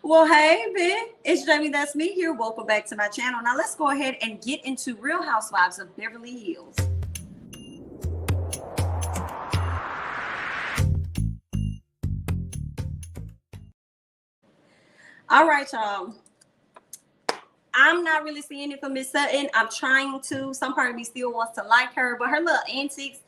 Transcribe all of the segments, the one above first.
Well, hey, Ben, it's jamithatsme here. Welcome back to my channel. Now, let's go ahead and get into Real Housewives of Beverly Hills. All right, y'all. I'm not really seeing it for Miss Sutton. I'm trying to. Some part of me still wants to like her, but her little antics,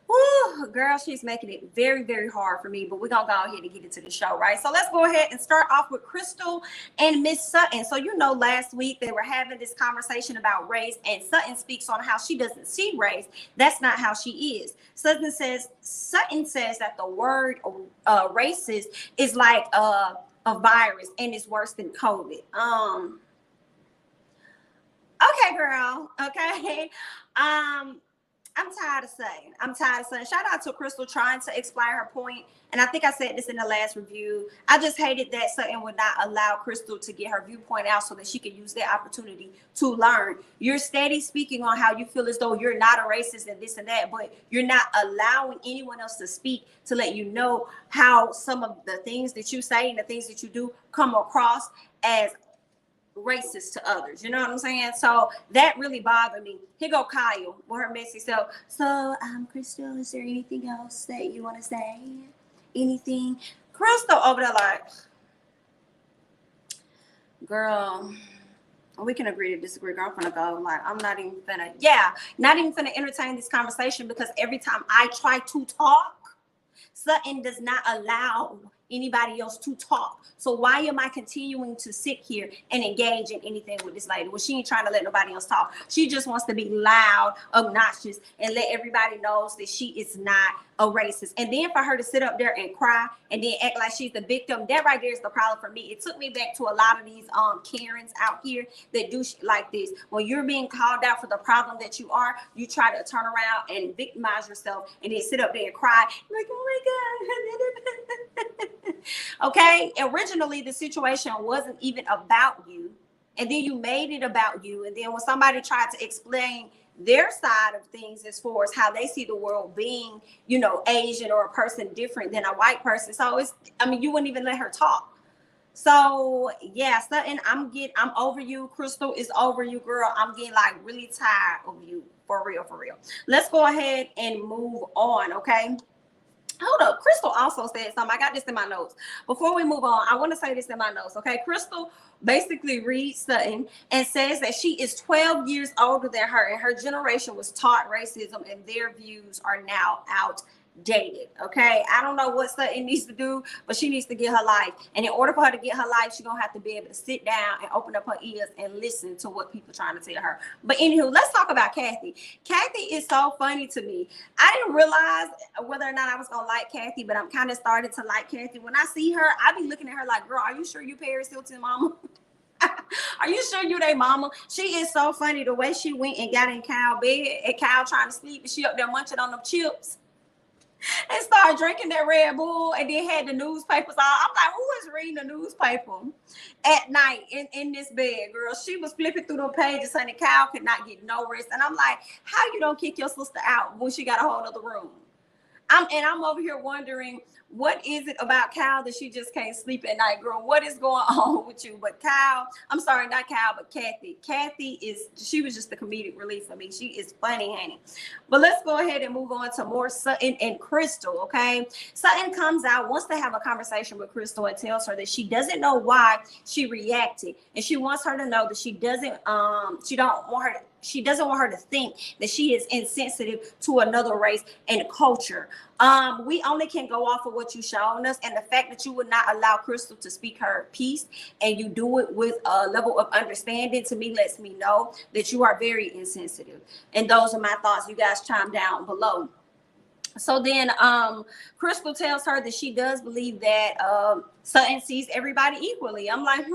whoo, girl, she's making it very, very hard for me. But we're going to go ahead and get into the show, right? So let's go ahead and start off with Crystal and Miss Sutton. So, you know, last week they were having this conversation about race, and Sutton speaks on how she doesn't see race. That's not how she is. Sutton says that the word racist is like a virus and it's worse than COVID. Okay, girl. Okay. I'm tired of saying. Shout out to Crystal trying to explain her point. And I think I said this in the last review. I just hated that Sutton would not allow Crystal to get her viewpoint out so that she could use that opportunity to learn. You're steady speaking on how you feel as though you're not a racist and this and that, but you're not allowing anyone else to speak to let you know how some of the things that you say and the things that you do come across as racist to others. You know what I'm saying? So that really bothered me. Here go Kyle with her messy self. So Crystal, is there anything else that you want to say? Anything? Crystal over there like, girl, we can agree to disagree. Girl, I'm gonna go. Like, I'm not even finna entertain this conversation, because every time I try to talk, Sutton does not allow anybody else to talk. So why am I continuing to sit here and engage in anything with this lady? Well, she ain't trying to let nobody else talk. She just wants to be loud, obnoxious, and let everybody knows that she is not a racist. And then for her to sit up there and cry and then act like she's the victim, that right there is the problem for me. It took me back to a lot of these Karens out here that do shit like this. When you're being called out for the problem that you are, you try to turn around and victimize yourself and then sit up there and cry like, oh my God. Okay, originally the situation wasn't even about you, and then you made it about you. And then when somebody tried to explain their side of things as far as how they see the world being, you know, Asian or a person different than a white person, so it's, I mean, you wouldn't even let her talk. So yeah, Sutton, I'm over you. Crystal is over you, girl. I'm getting like really tired of you, for real. Let's go ahead and move on. Okay, hold up. Crystal also said something. I got this in my notes. Before we move on, I want to say this in my notes. Okay, Crystal basically reads Sutton and says that she is 12 years older than her, and her generation was taught racism, and their views are now outdated. Okay, I don't know what Sutton needs to do, but she needs to get her life. And in order for her to get her life, she's gonna have to be able to sit down and open up her ears and listen to what people are trying to tell her. But anywho, let's talk about Kathy. Kathy is so funny to me. I didn't realize whether or not I was gonna like Kathy, but I'm kind of started to like Kathy. When I see her, I be looking at her like, girl, are you sure you Paris Hilton mama? Are you sure you they mama? She is so funny, the way she went and got in Kyle's bed and Kyle trying to sleep, and she up there munching on them chips and started drinking that Red Bull, and then had the newspapers on. I'm like, who is reading the newspaper at night in this bed, girl? She was flipping through the pages, honey. Kyle could not get no rest. And I'm like, how you don't kick your sister out when she got a hold of the room? I'm over here wondering, what is it about Kyle that she just can't sleep at night, girl? What is going on with you? But Kyle, I'm sorry, not Kyle, but Kathy. Kathy she was just the comedic relief for me. She is funny, honey. But let's go ahead and move on to more Sutton and Crystal, okay? Sutton comes out, wants to have a conversation with Crystal, and tells her that she doesn't know why she reacted, and she wants her to know that she doesn't want her to think that she is insensitive to another race and culture. We only can go off of what you shown us, and the fact that you would not allow Crystal to speak her piece, and you do it with a level of understanding, to me lets me know that you are very insensitive. And those are my thoughts. You guys chime down below. So then Crystal tells her that she does believe that Sutton sees everybody equally. I'm like,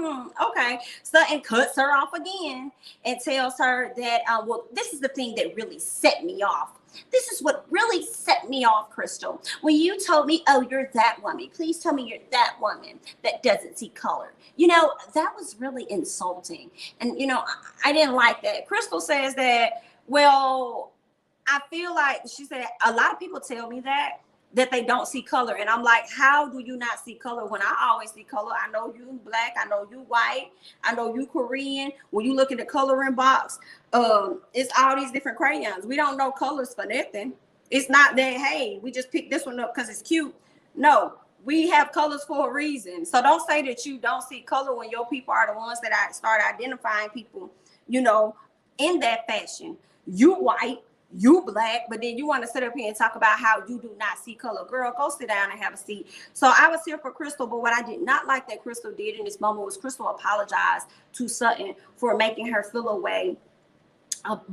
okay. Sutton cuts her off again and tells her that, well, this is the thing that really set me off. This is what really set me off, Crystal. When you told me, oh, you're that woman. Please tell me you're that woman that doesn't see color. You know, that was really insulting. And, you know, I didn't like that. Crystal says that, well, I feel like, she said, a lot of people tell me that, that they don't see color. And I'm like, how do you not see color when I always see color? I know you black, I know you white, I know you Korean. When you look at the coloring box, it's all these different crayons. We don't know colors for nothing. It's not that, hey, we just picked this one up because it's cute. No, we have colors for a reason. So don't say that you don't see color when your people are the ones that I start identifying people, you know, in that fashion. You white, you black, but then you want to sit up here and talk about how you do not see color. Girl, go sit down and have a seat. So I was here for Crystal, but what I did not like that Crystal did in this moment was Crystal apologized to Sutton for making her feel away.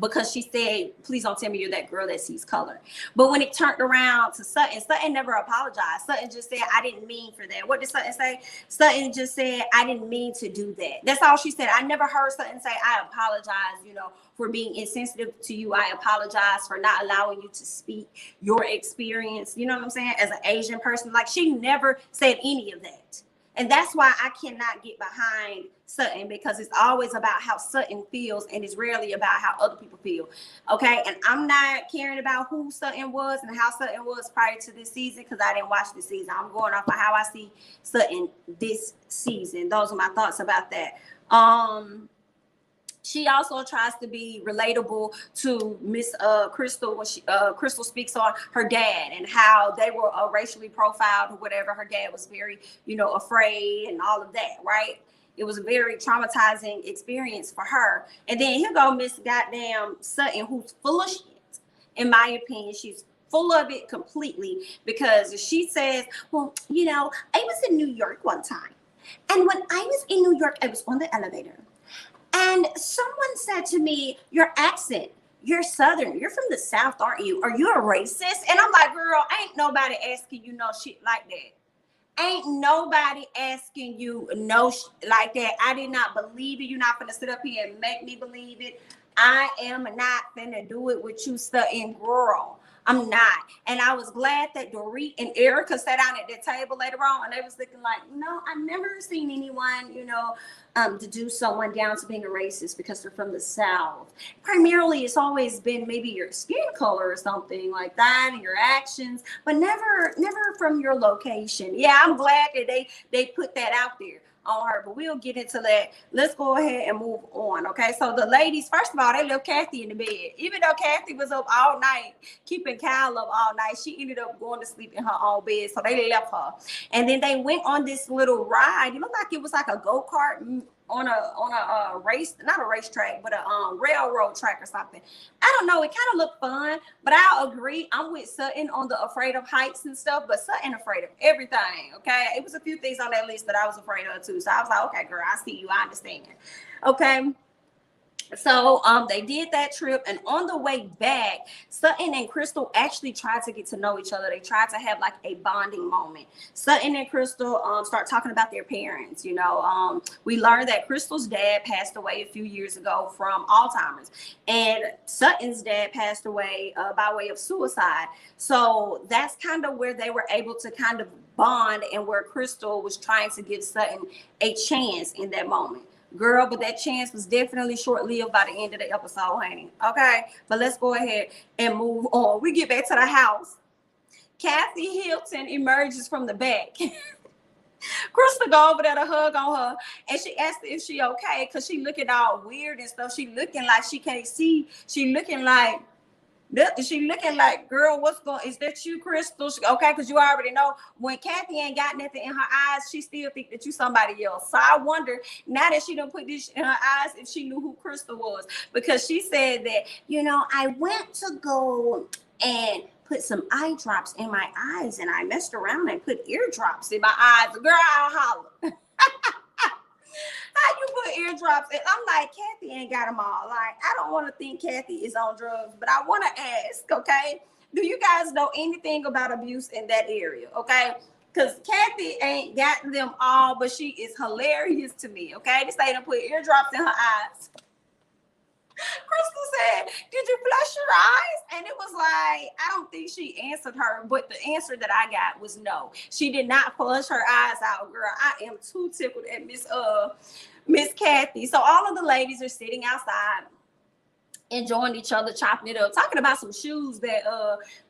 Because she said, please don't tell me you're that girl that sees color. But when it turned around to Sutton, Sutton never apologized. Sutton just said, I didn't mean for that. What did Sutton say? Sutton just said, I didn't mean to do that. That's all she said. I never heard Sutton say, I apologize, you know, for being insensitive to you. I apologize for not allowing you to speak your experience. You know what I'm saying? As an Asian person, like she never said any of that. And that's why I cannot get behind Sutton, because it's always about how Sutton feels and it's rarely about how other people feel. Okay. And I'm not caring about who Sutton was and how Sutton was prior to this season, because I didn't watch this season. I'm going off of how I see Sutton this season. Those are my thoughts about that. She also tries to be relatable to Miss Crystal when Crystal speaks on her dad and how they were racially profiled or whatever. Her dad was very, you know, afraid and all of that, right? It was a very traumatizing experience for her. And then here go Miss goddamn Sutton, who's full of shit. In my opinion, she's full of it completely, because she says, well, you know, I was in New York one time. And when I was in New York, I was on the elevator. And someone said to me, your accent, you're Southern, you're from the South, aren't you? Are you a racist? And I'm like, girl, ain't nobody asking you no shit like that. Ain't nobody asking you no like that. I did not believe it. You're not gonna sit up here and make me believe it. I am not gonna do it with you, Sutton, girl. I'm not. And I was glad that Dorit and Erika sat down at the table later on, and they was looking like, no, I've never seen anyone, you know, deduce someone down to being a racist because they're from the South. Primarily, it's always been maybe your skin color or something like that, and your actions, but never from your location. Yeah, I'm glad that they put that out there on her, but we'll get into that. Let's go ahead and move on. Okay, so the ladies, first of all, they left Kathy in the bed. Even though Kathy was up all night, keeping Kyle up all night, she ended up going to sleep in her own bed, so they left her. And then they went on this little ride. It looked like it was like a go-kart on a race, not a racetrack, but a railroad track or something. I don't know. It kind of looked fun, but I'll agree. I'm with Sutton on the afraid of heights and stuff, but Sutton afraid of everything. Okay, it was a few things on that list that I was afraid of too. So I was like, okay, girl, I see you. I understand. Okay. So they did that trip, and on the way back, Sutton and Crystal actually tried to get to know each other. They tried to have like a bonding moment. Sutton and Crystal start talking about their parents. You know, we learned that Crystal's dad passed away a few years ago from Alzheimer's, and Sutton's dad passed away by way of suicide. So that's kind of where they were able to kind of bond, and where Crystal was trying to give Sutton a chance in that moment. Girl, but that chance was definitely short-lived by the end of the episode, honey. Okay, but let's go ahead and move on. We get back to the house. Kathy Hilton emerges from the back. Crystal go over there to hug on her, and she asked her if she okay, because she looking all weird and stuff. She looking like she can't see. She looking like, girl, what's going, is that you, Crystal? Okay, because you already know when Kathy ain't got nothing in her eyes, she still think that you somebody else. So I wonder, now that she done put this in her eyes, if she knew who Crystal was, because she said that, you know, I went to go and put some eye drops in my eyes, and I messed around and put eardrops in my eyes. Girl, I'll holler. How you put eardrops in? I'm like, Kathy ain't got them all. Like, I don't want to think Kathy is on drugs, but I want to ask, okay? Do you guys know anything about abuse in that area, okay? Because Kathy ain't got them all, but she is hilarious to me, okay? This lady put eardrops in her eyes. Crystal said, did you flush your eyes? And it was like, I don't think she answered her, but the answer that I got was no. She did not flush her eyes out, girl. I am too tickled at Miss Kathy. So all of the ladies are sitting outside. enjoying each other, chopping it up, talking about some shoes that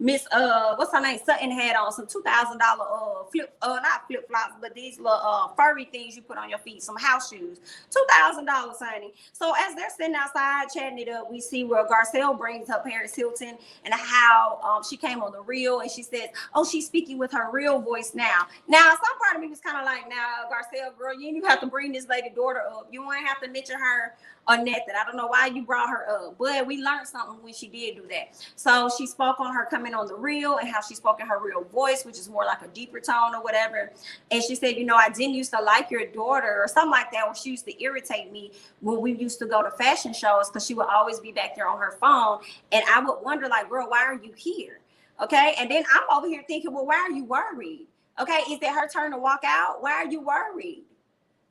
Miss what's her name, Sutton had on, some $2,000 not flip flops, but these little furry things you put on your feet, some house shoes, $2,000, honey. So as they're sitting outside chatting it up, we see where Garcelle brings up Paris Hilton and how she came on the Real, and she says, oh, she's speaking with her real voice now. Now some part of me was kind of like, now Garcelle, girl, you didn't even have to bring this lady daughter up, you wouldn't have to mention her or nothing. I don't know why you brought her up, but we learned something when she did do that. So she spoke on her coming on the Real and how she spoke in her real voice, which is more like a deeper tone or whatever. And she said, you know, I didn't used to like your daughter or something like that, or she used to irritate me when we used to go to fashion shows because she would always be back there on her phone. And I would wonder, like, girl, why are you here? Okay. And then I'm over here thinking, well, why are you worried? Okay. Is it her turn to walk out? Why are you worried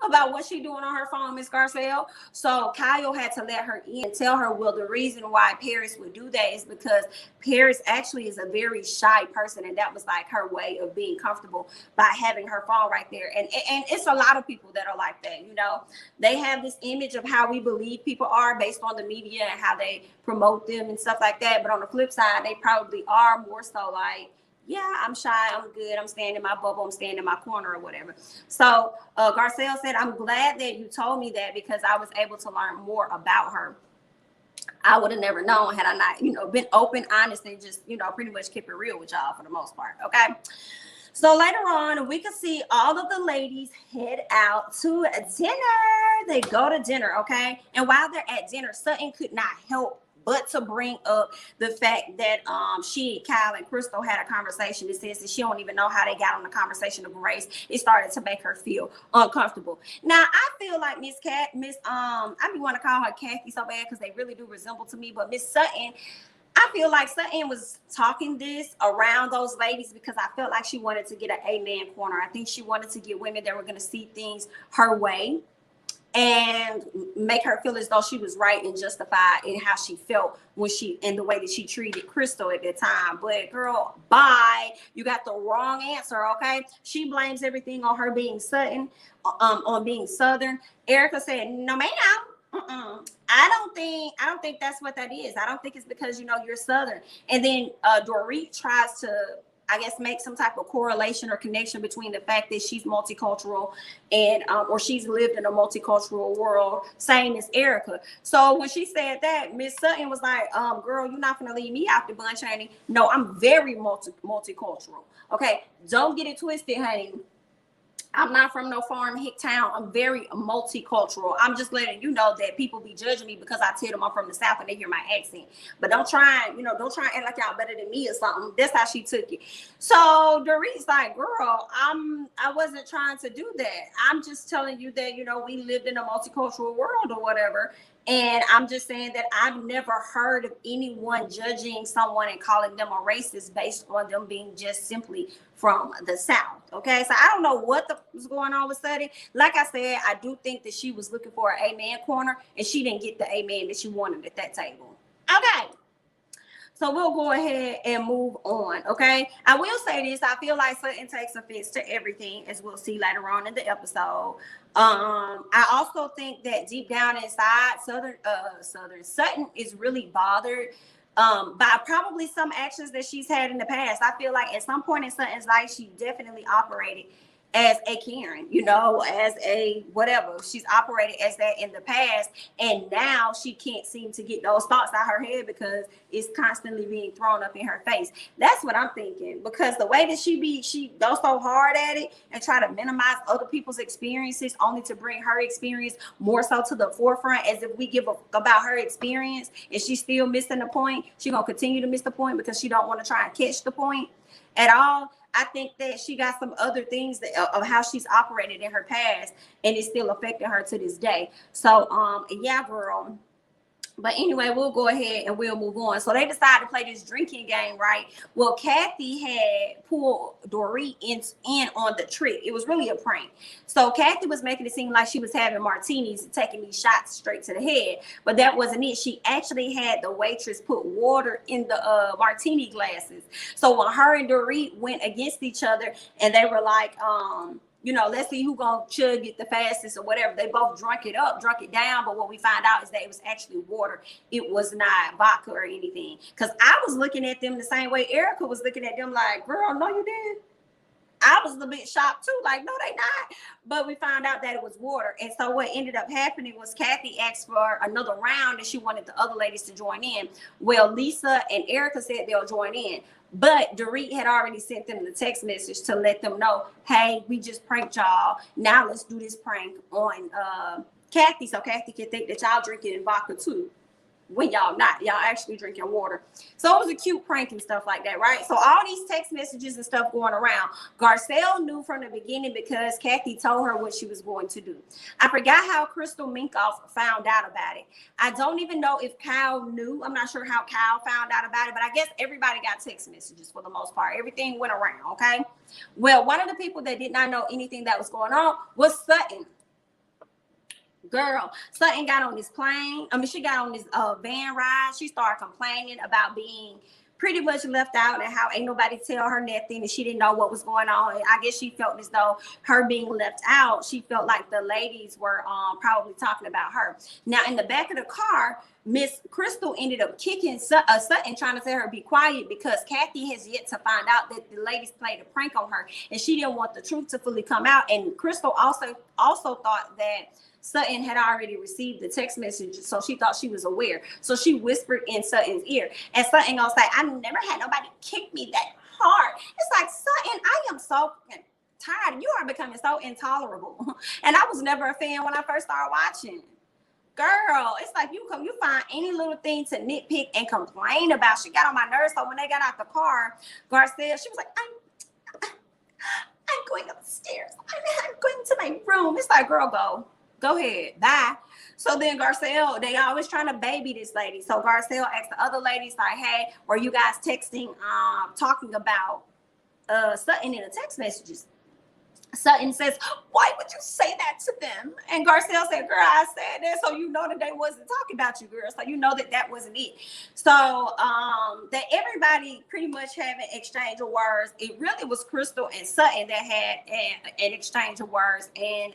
about what she doing on her phone, Miss Garcelle? So Kyle had to let her in and tell her, well, the reason why Paris would do that is because Paris actually is a very shy person, and that was like her way of being comfortable by having her phone right there. And it's a lot of people that are like that, you know. They have this image of how we believe people are based on the media and how they promote them and stuff like that. But on the flip side, they probably are more so like, yeah, I'm shy, I'm good, I'm staying in my bubble, I'm staying in my corner or whatever. So Garcelle said, I'm glad that you told me that because I was able to learn more about her. I would have never known had I not, you know, been open, honest, and just, you know, pretty much keep it real with y'all for the most part, okay? So later on, we can see all of the ladies head out to dinner. They go to dinner, okay? And while they're at dinner, Sutton could not help but to bring up the fact that she, Kyle, and Crystal had a conversation that says that she don't even know how they got on the conversation of race. It started to make her feel uncomfortable. Now, I feel like I be want to call her Kathy so bad because they really do resemble to me, but Miss Sutton, I feel like Sutton was talking this around those ladies because I felt like she wanted to get an amen corner. I think she wanted to get women that were going to see things her way and make her feel as though she was right and justified in how she felt when she, and the way that she treated Crystal at that time. But girl, bye. You got the wrong answer, okay? She blames everything on her being Sutton, on being Southern. Erika said, no, ma'am. I don't think that's what that is. I don't think it's because, you know, you're Southern. And then Dorit tries to, I guess, make some type of correlation or connection between the fact that she's multicultural and or she's lived in a multicultural world, same as Erika. So when she said that, Miss Sutton was like, girl, you're not gonna leave me out the bunch, honey. No, I'm very multicultural. Okay, don't get it twisted, honey. I'm not from no farm hick town. I'm very multicultural. I'm just letting you know that people be judging me because I tell them I'm from the South and they hear my accent. But don't try and act like y'all better than me or something. That's how she took it. So Dorit's like, girl, I wasn't trying to do that. I'm just telling you that, you know, we lived in a multicultural world or whatever. And I'm just saying that I've never heard of anyone judging someone and calling them a racist based on them being just simply from the South. Okay, so I don't know what was going on with Sutton. Like I said, I do think that she was looking for an amen corner and she didn't get the amen that she wanted at that table. Okay. So we'll go ahead and move on, okay? I will say this. I feel like Sutton takes offense to everything, as we'll see later on in the episode. I also think that deep down inside, Sutton is really bothered by probably some actions that she's had in the past. I feel like at some point in Sutton's life, she definitely operated as a Karen, you know, as a whatever. She's operated as that in the past, and now she can't seem to get those thoughts out her head because it's constantly being thrown up in her face. That's what I'm thinking, because the way that she goes so hard at it and try to minimize other people's experiences only to bring her experience more so to the forefront, as if we give about her experience and she's still missing the point. She's gonna continue to miss the point because she don't want to try and catch the point at all. I think that she got some other things of how she's operated in her past, and it's still affecting her to this day. So, yeah, girl. But anyway, we'll go ahead and we'll move on. So they decided to play this drinking game, right? Well, Kathy had pulled Dorit in on the trick. It was really a prank. So Kathy was making it seem like she was having martinis and taking these shots straight to the head. But that wasn't it. She actually had the waitress put water in the martini glasses. So when her and Dorit went against each other and they were like, you know, let's see who gonna chug it the fastest or whatever. They both drunk it down, but what we find out is that it was actually water. It was not vodka or anything. Because I was looking at them the same way Erika was looking at them like, girl, no, you didn't. I was a bit shocked too, like, no, they not. But we found out that it was water. And so what ended up happening was Kathy asked for another round and she wanted the other ladies to join in. Well, Lisa and Erika said they'll join in. But Dorit had already sent them the text message to let them know, hey, we just pranked y'all. Now let's do this prank on Kathy, so Kathy can think that y'all drinking vodka too. When y'all not, y'all actually drinking water. So it was a cute prank and stuff like that, right? So all these text messages and stuff going around. Garcelle knew from the beginning because Kathy told her what she was going to do. I forgot how Crystal Minkoff found out about it. I don't even know if Kyle knew. I'm not sure how Kyle found out about it, but I guess everybody got text messages for the most part. Everything went around, okay? Well, one of the people that did not know anything that was going on was Sutton. Girl, Sutton got on this plane. She got on this van ride. She started complaining about being pretty much left out and how ain't nobody tell her nothing and she didn't know what was going on. And I guess she felt as though her being left out, she felt like the ladies were probably talking about her. Now, in the back of the car, Miss Crystal ended up kicking Sutton, trying to tell her be quiet because Kathy has yet to find out that the ladies played a prank on her and she didn't want the truth to fully come out. And Crystal also thought that Sutton had already received the text message, so she thought she was aware. So she whispered in Sutton's ear, and Sutton gonna say, "I never had nobody kick me that hard." It's like, Sutton, I am so tired. You are becoming so intolerable. And I was never a fan when I first started watching. Girl, it's like you find any little thing to nitpick and complain about. She got on my nerves. So when they got out the car, Garcelle, she was like, I'm going upstairs. I'm going to my room. It's like, girl, go ahead, bye. So then Garcelle, they always trying to baby this lady. So Garcelle asked the other ladies, like, hey, were you guys texting, talking about Sutton in the text messages? Sutton says, why would you say that to them? And Garcelle said, girl, I said that so you know that they wasn't talking about you, girl. So you know that wasn't it. So that everybody pretty much had an exchange of words. It really was Crystal and Sutton that had an exchange of words. And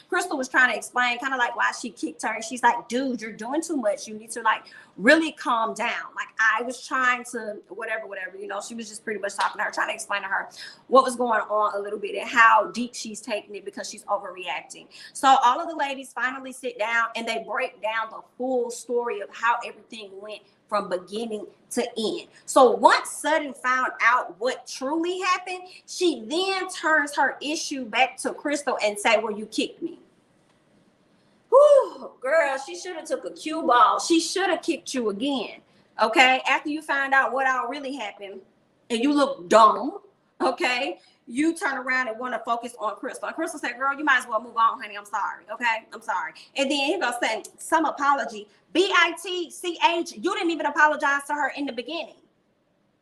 Crystal was trying to explain kind of like why she kicked her. And she's like, dude, you're doing too much. You need to like really calm down. Like I was trying to whatever, you know, she was just pretty much talking to her, trying to explain to her what was going on a little bit and how deep she's taking it because she's overreacting. So all of the ladies finally sit down and they break down the full story of how everything went from beginning to end. So once Sutton found out what truly happened, she then turns her issue back to Crystal and say, well, you kicked me. Whew, girl, she should have took a cue ball. She should have kicked you again, okay? After you find out what all really happened and you look dumb, okay? You turn around and want to focus on Crystal. And Crystal said, girl, you might as well move on, honey. I'm sorry, okay? I'm sorry. And then he goes saying some apology. B-I-T-C-H, you didn't even apologize to her in the beginning.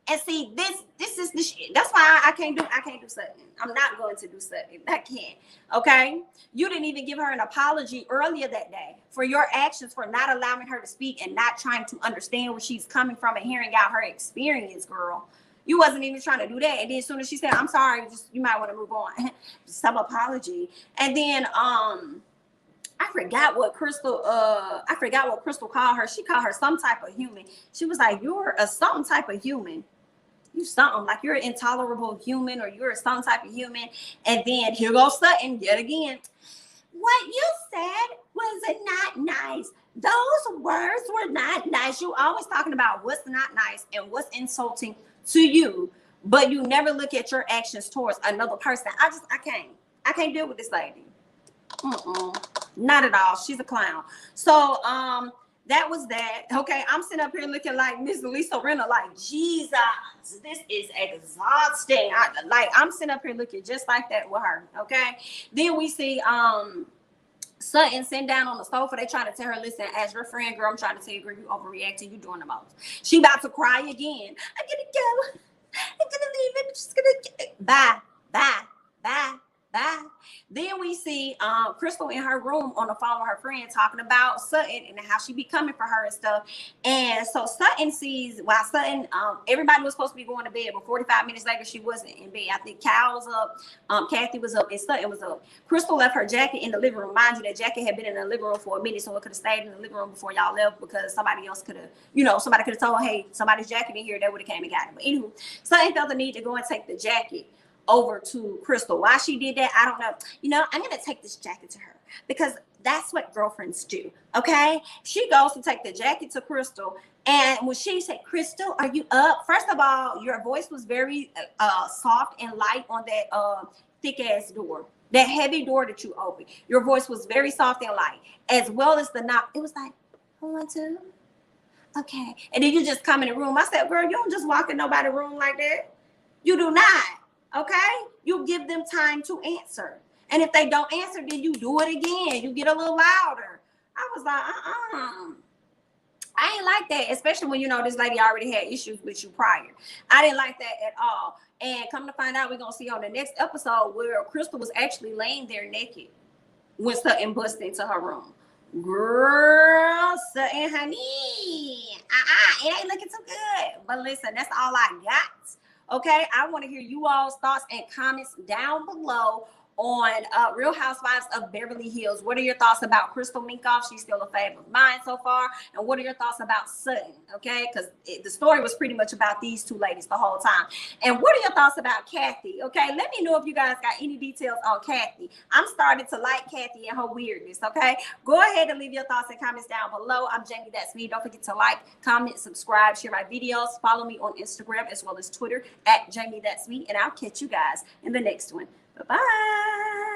And see, this is the shit. That's why I can't do Sutton. I'm not going to do Sutton. I can't. Okay? You didn't even give her an apology earlier that day for your actions, for not allowing her to speak and not trying to understand where she's coming from and hearing out her experience, girl. You wasn't even trying to do that. And then as soon as she said, I'm sorry, you might want to move on. Some apology. And then I forgot what Crystal called her. She called her some type of human. She was like, you're a some type of human. You something like you're an intolerable human or you're some type of human. And then here goes Sutton yet again. What you said was not nice. Those words were not nice. You always talking about what's not nice and what's insulting to you, but you never look at your actions towards another person. I can't deal with this lady. Not at all. She's a clown. So that was that. Okay, I'm sitting up here looking like Miss Lisa Rinna, like, Jesus, this is exhausting. I'm sitting up here looking just like that with her. Okay, then we see Sutton sitting down on the sofa. They trying to tell her, listen, as your friend, girl, I'm trying to tell you, girl, you overreacting. You doing the most. She about to cry again. I'm gonna go. I'm gonna leave. I'm just gonna bye. Bye. Then we see Crystal in her room on the phone with her friend talking about Sutton and how she be coming for her and stuff. And so Sutton sees, while Sutton, everybody was supposed to be going to bed, but 45 minutes later, she wasn't in bed. I think Cal was up, Kathy was up, and Sutton was up. Crystal left her jacket in the living room. Mind you, that jacket had been in the living room for a minute, so it could have stayed in the living room before y'all left because somebody else could have, somebody could have told her, hey, somebody's jacket in here, they would have came and got it. But anywho, Sutton felt the need to go and take the jacket over to Crystal. Why she did that, I don't know. I'm gonna take this jacket to her because that's what girlfriends do. Okay, she goes to take the jacket to Crystal, and when she said, "Crystal, are you up?" First of all, your voice was very soft and light on that thick ass door, that heavy door that you opened. Your voice was very soft and light, as well as the knock. It was like 1, 2, okay, and then you just come in the room. I said, "Girl, you don't just walk in nobody's room like that. You do not." Okay, you give them time to answer, and if they don't answer, then you do it again. You get a little louder. I was like, I ain't like that, especially when this lady already had issues with you prior. I didn't like that at all. And come to find out, we're gonna see on the next episode where Crystal was actually laying there naked when Sutton busted into her room. Girl, Sutton, honey, it ain't looking too good. But listen, that's all I got. Okay, I want to hear you all's thoughts and comments down below on Real Housewives of Beverly Hills. What are your thoughts about Crystal Minkoff? She's still a favorite of mine so far. And what are your thoughts about Sutton? Okay, because the story was pretty much about these two ladies the whole time. And what are your thoughts about Kathy? Okay, let me know if you guys got any details on Kathy. I'm starting to like Kathy and her weirdness. Okay, go ahead and leave your thoughts and comments down below. I'm Jamithatsme. Don't forget to like, comment, subscribe, share my videos. Follow me on Instagram as well as Twitter at Jamithatsme. And I'll catch you guys in the next one. Bye-bye.